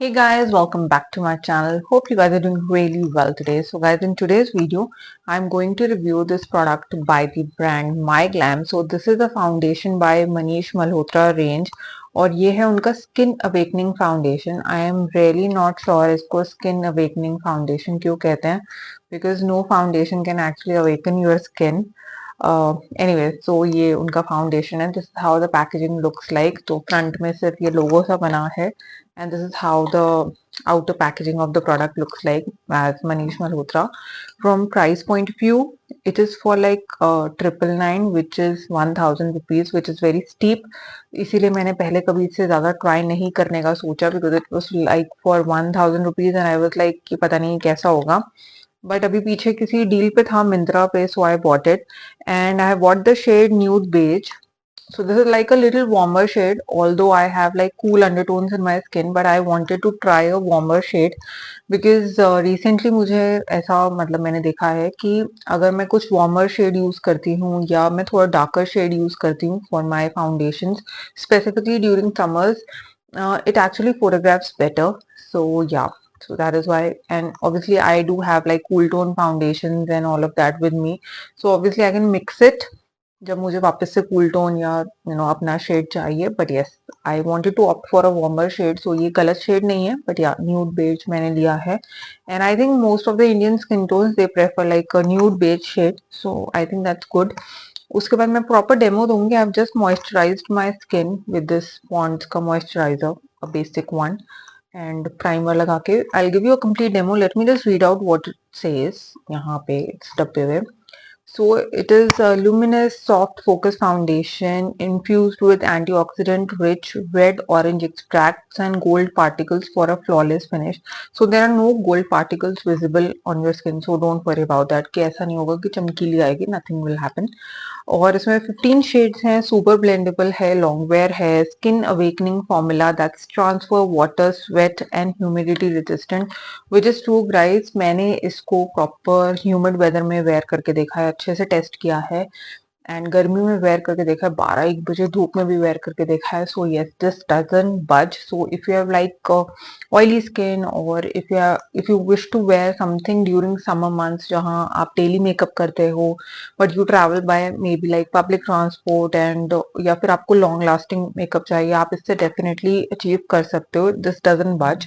Hey guys, welcome back to my channel. Hope you guys are doing really well today. So guys, in today's video, I'm going to review this product by the brand My Glam. So this is a foundation by Manish Malhotra range और ये है उनका skin awakening foundation. I am really not sure इसको skin awakening foundation क्यों कहते हैं, because no foundation can actually awaken your skin. Anyway, so ये उनका फाउंडेशन है. This is how the packaging looks like. तो फ्रंट में सिर्फ ये लोगो सा बना है and this is how the outer packaging of the product looks like as Manish Malhotra. From price point of view, it is for like 999, which is 1000 rupees, which is very steep. इसीलिए मैंने पहले कभी इससे ज्यादा try नहीं करने का सोचा, because it was like for 1000 rupees and I was like कि पता नहीं कैसा होगा. बट अभी पीछे किसी डील पे था मिंत्रा पे, so I bought it and I have bought the shade nude beige. So this is like a little warmer shade, although I have like cool undertones in my skin, but I wanted to try a warmer shade because recently मुझे ऐसा मतलब मैंने देखा है कि अगर मैं कुछ warmer shade use करती हूँ या मैं थोड़ा darker shade use करती हूँ for my foundations, specifically during summers, it actually photographs better. So yeah. So that is why, and obviously I do have like cool tone foundations and all of that with me. So obviously I can mix it जब मुझे वापस से cool tone या अपना shade चाहिए. But yes, I wanted to opt for a warmer shade. So ये गलत shade नहीं है, बट या न्यूड बेज मैंने लिया है. And I think most of the Indian skin tones they prefer like nude beige shade. So I think that's good. उसके बाद मैं प्रॉपर डेमो दूंगी. I have just moisturised my skin with this Pond's का moisturiser, a basic one, and primer लगा के I give you a complete demo. Let me just read out what it says यहाँ पे इस डब्बे में. So it is a luminous soft focus foundation infused with antioxidant rich red orange extracts and gold particles for a flawless finish. So there are no gold particles visible on your skin, so don't worry about that कि ऐसा नहीं होगा कि चमकीली आएगी. Nothing will happen. और इसमें 15 shades हैं, सुपर ब्लेंडेबल है, लॉन्ग वेयर है, skin awakening formula that's transfer water sweat and humidity resistant, which is true guys. मैंने इसको प्रॉपर ह्यूमिड वेदर में वेयर करके देखा है, अच्छे से टेस्ट किया है, एंड गर्मी में वेयर करके देखा है, 12-1 बजे धूप में भी वेयर करके देखा है. So yes, this doesn't budge. So if you have like oily skin और if you wish to wear something during summer months जहाँ आप डेली मेकअप करते हो, but you travel by maybe like public transport and या फिर आपको long lasting makeup चाहिए, आप इससे डेफिनेटली अचीव कर सकते हो. दिस डजंट बज.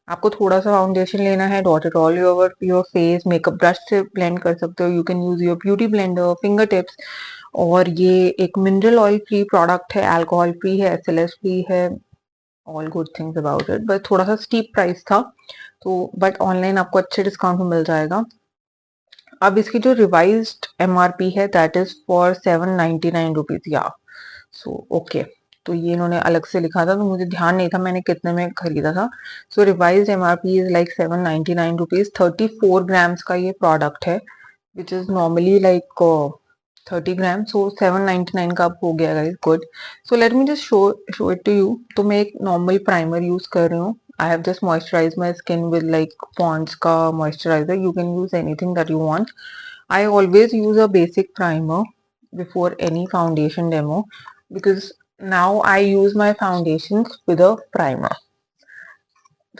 आपको थोड़ा सा फाउंडेशन लेना है, dot it all over your face, makeup brush से ब्लेंड कर सकते हो. You can use your beauty blender, finger tips. और ये एक मिनरल ऑयल फ्री प्रोडक्ट है, अल्कोहल फ्री है, एसएलएस फ्री है. All good things about it, but थोड़ा सा स्टीप प्राइस था. तो बट ऑनलाइन आपको अच्छे डिस्काउंट में मिल जाएगा. अब इसकी जो रिवाइज्ड एमआरपी है दैट इज फॉर 799 रुपीज. या सो ओके. तो ये इन्होंने अलग से लिखा था तो मुझे ध्यान नहीं था मैंने कितने में खरीदा था. So revised MRP is like 799 rupees. 34 grams का ये प्रोडक्ट है, which is normally like 30 gram. So 799 का अब हो गया guys. Good. So let me just show it to you. तो मैं एक नॉर्मल प्राइमर यूज कर रही हूँ. I have just moisturized my skin with like Pond's का moisturizer. You can use anything that you want. I always use a basic primer before any foundation demo because now I use my foundations with a primer.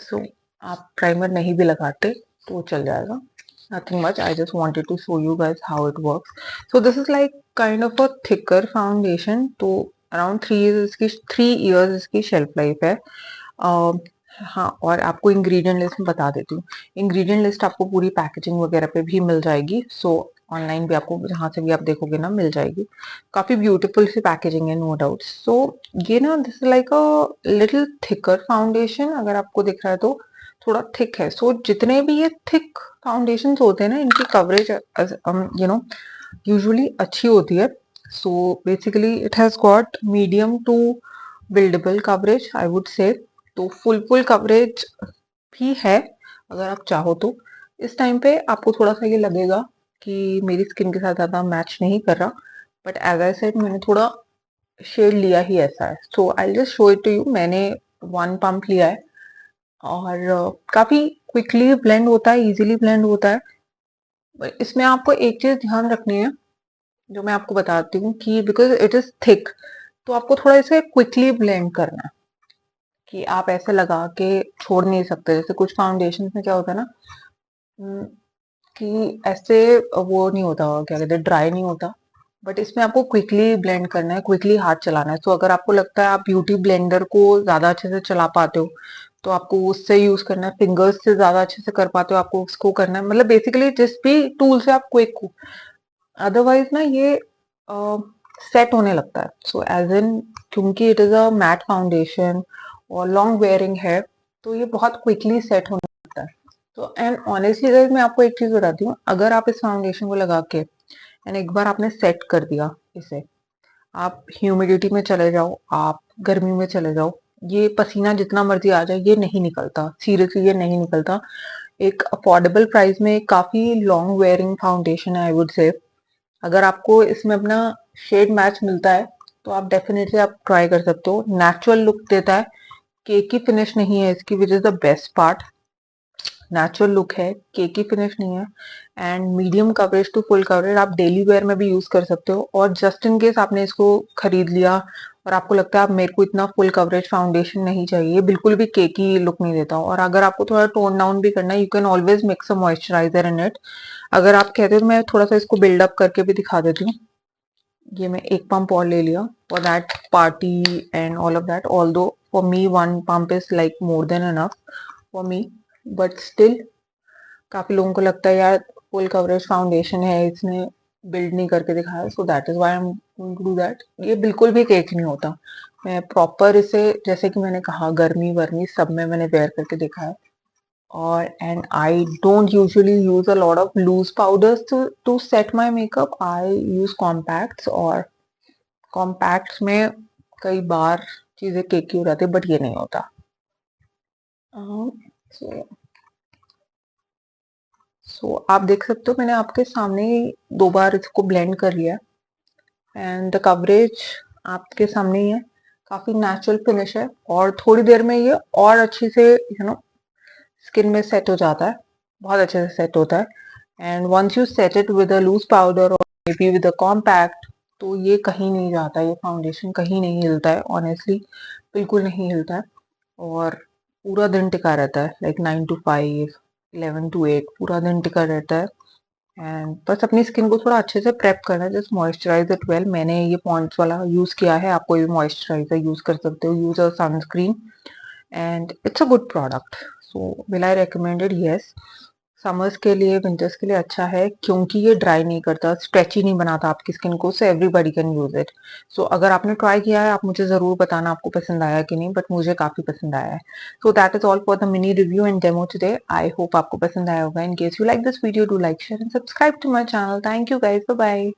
So आप primer नहीं भी लगाते तो चल जाएगा. Nothing much. I just wanted to show you guys how it works. So this is like kind of a thicker foundation. तो around 3 years इसकी shelf life है. हाँ, और आपको इंग्रेडिएंट लिस्ट में बता देती हूँ. इंग्रेडिएंट लिस्ट आपको पूरी पैकेजिंग वगैरह पे भी मिल जाएगी. सो ऑनलाइन भी आपको जहाँ से भी आप देखोगे ना मिल जाएगी. काफी ब्यूटीफुल सी पैकेजिंग है, नो डाउट. सो ये ना this is like a little thicker foundation. अगर आपको दिख रहा है तो थोड़ा थिक है. सो जितने भी ये थिक फाउंडेशन होते हैं ना, इनकी कवरेज यूजुअली अच्छी होती है. So basically it has got medium to buildable coverage I would say. तो फुल कवरेज भी है अगर आप चाहो तो. इस टाइम पे आपको थोड़ा सा ये लगेगा कि मेरी स्किन के साथ ज्यादा मैच नहीं कर रहा, बट एज आई सेड मैंने थोड़ा शेड लिया ही ऐसा है. So I just show it to you. मैंने 1 पंप लिया है और काफी क्विकली ब्लेंड होता है, इजीली ब्लेंड होता है. इसमें आपको एक चीज ध्यान रखनी है जो मैं आपको बताती हूँ कि बिकॉज इट इज थिक, तो आपको थोड़ा इसे क्विकली ब्लेंड करना है. कि आप ऐसे लगा के छोड़ नहीं सकते। जैसे कुछ फाउंडेशन में क्या होता है ना, कि ऐसे वो नहीं होता, क्या कहते हैं, ड्राई नहीं होता। बट इसमें आपको क्विकली ब्लेंड करना है, क्विकली हाथ चलाना है। तो अगर आपको लगता है आप ब्यूटी ब्लेंडर को ज्यादा अच्छे से चला पाते हो तो आपको उससे यूज करना है, फिंगर्स से ज्यादा अच्छे से कर पाते हो आपको उसको करना है, मतलब बेसिकली जिस भी टूल से आप क्विक हो। अदरवाइज ना ये सेट होने लगता है। सो एज इन, क्योंकि it is a matte foundation और लॉन्ग वेयरिंग है, तो ये बहुत क्विकली सेट होने लगता है। तो एंड ऑनेस्टली गाइस, मैं आपको एक चीज बताती हूँ, अगर आप इस फाउंडेशन को लगा के एंड एक बार आपने सेट कर दिया इसे, आप ह्यूमिडिटी में चले जाओ, आप गर्मी में चले जाओ, ये पसीना जितना मर्जी आ जाए ये नहीं निकलता, सीरियसली ये नहीं निकलता। एक अफोर्डेबल प्राइस में काफी लॉन्ग वेयरिंग फाउंडेशन है, आई वुड से। अगर आपको इसमें अपना शेड मैच मिलता है तो आप डेफिनेटली आप ट्राई कर सकते हो। नेचुरल लुक देता है, केकी फिनिश नहीं है इसकी, which is the best part. Natural look है, केकी फिनिश नहीं है, and medium coverage to full coverage, आप डेली वेयर में भी यूज कर सकते हो। और जस्ट इन केस आपने इसको खरीद लिया और आपको लगता है आप मेरे को इतना फुल कवरेज फाउंडेशन नहीं चाहिए, बिल्कुल भी केकी लुक नहीं देता, और अगर आपको थोड़ा टोन डाउन भी करना है, you can always mix a moisturiser in it. अगर आप कहते हो तो मैं थोड़ा सा इसको बिल्डअप करके भी दिखा देती हूँ। ये मैं एक पंप और ले लिया for that party and all of that, although for me one pump is like more than enough for me, but still काफी लोगों को लगता है यार फुल कवरेज फाउंडेशन है, इसने बिल्ड नहीं करके दिखाया, so that is why I am going to do that. ये बिल्कुल भी केक नहीं होता। मैं प्रॉपर इसे, जैसे कि मैंने कहा, गर्मी वर्मी सब में मैंने वेयर करके देखा है। और and I don't usually use a lot of loose powders to set my makeup, I use compacts, और कॉम्पैक्ट्स में कई बार चीजें केकी हो जाती है, बट ये नहीं होता। सो आप देख सकते हो मैंने आपके सामने ही 2 बार इसको ब्लेंड कर लिया, एंड द कवरेज आपके सामने ही है, काफी नेचुरल फिनिश है, और थोड़ी देर में ये और अच्छी से स्किन में सेट हो जाता है, बहुत अच्छे से सेट होता है। And once you set it with a loose powder और maybe with a compact, तो ये कहीं नहीं जाता, ये फाउंडेशन कहीं नहीं हिलता है, ऑनेस्टली बिल्कुल नहीं हिलता है। और पूरा दिन टिका रहता है, लाइक 9 to 5, 11 to 8, पूरा दिन टिका रहता है। एंड बस अपनी स्किन को थोड़ा अच्छे से प्रेप करना है, जस्ट मॉइस्चराइज इट वेल। मैंने ये पॉन्ड्स वाला यूज किया है, आप कोई भी मॉइस्चराइजर यूज कर सकते हो, use a sunscreen, and it's a good product. So will I recommended? Yes. Summers के लिए, विंटर्स के लिए अच्छा है, क्योंकि ये ड्राई नहीं करता, स्ट्रेची नहीं बनाता आपकी स्किन को, so everybody can use it. So अगर आपने ट्राई किया है, आप मुझे जरूर बताना आपको पसंद आया कि नहीं, बट मुझे काफी पसंद आया है। So that is all for the mini review and demo today. I hope आपको पसंद आया होगा। In case you like this video, do like, share and subscribe to my channel. Thank you guys, bye bye.